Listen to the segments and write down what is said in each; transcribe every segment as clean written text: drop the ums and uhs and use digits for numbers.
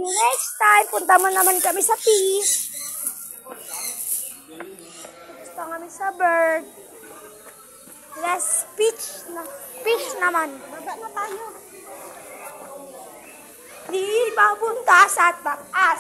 you next time. Punta mo naman kami sa fish. Gusto kami sa bird. Less fish naman. Baba na tayo. Di papunta sa taas.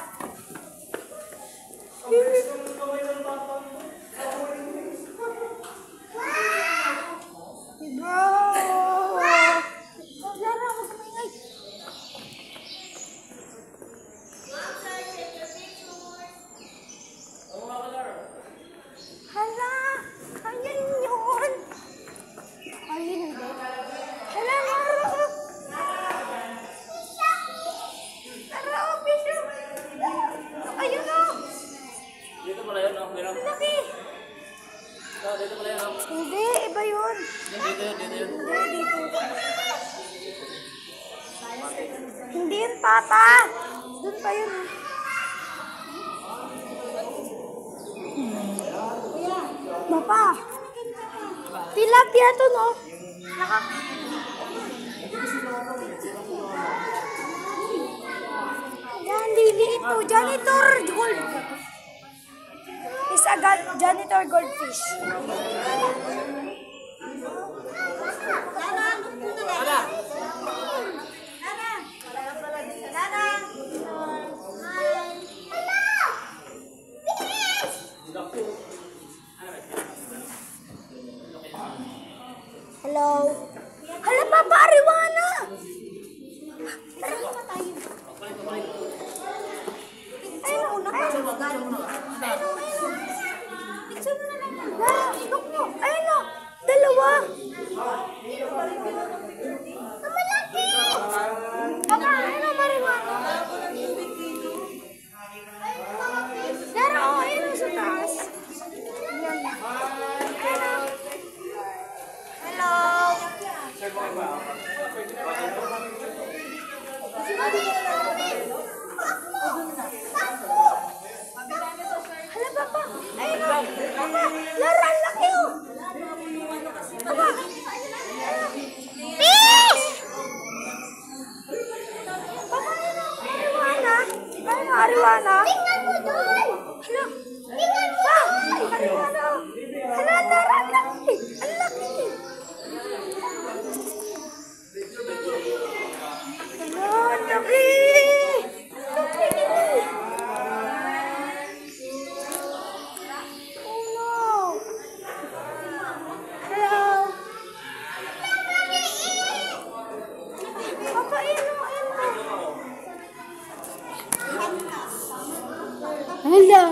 Hindi, iba yun. Hindi yun, Papa. Doon pa yun. Papa. Tilapia to, no? Yan, liliit to. Janitor gold. Is a janitor goldfish. Hello. Hala, Papa, Ariwana. Ayun o, dalawa. Malaki. Papa, ayun o, marijuana. Dara o, ayun o, sa taas. Ayun o. Hello. Hala, Papa. Ayun o. Papa, Lara, ang laki o. Papa. Fish! Papa, ayun o. Ariwana. Ayun o, Ariwana. Tingnan mo doon. Hala. Tingnan mo. Ay, Ariwana o. Hala, Lara, ang laki. Ang laki. Hala, ang laki. Hello.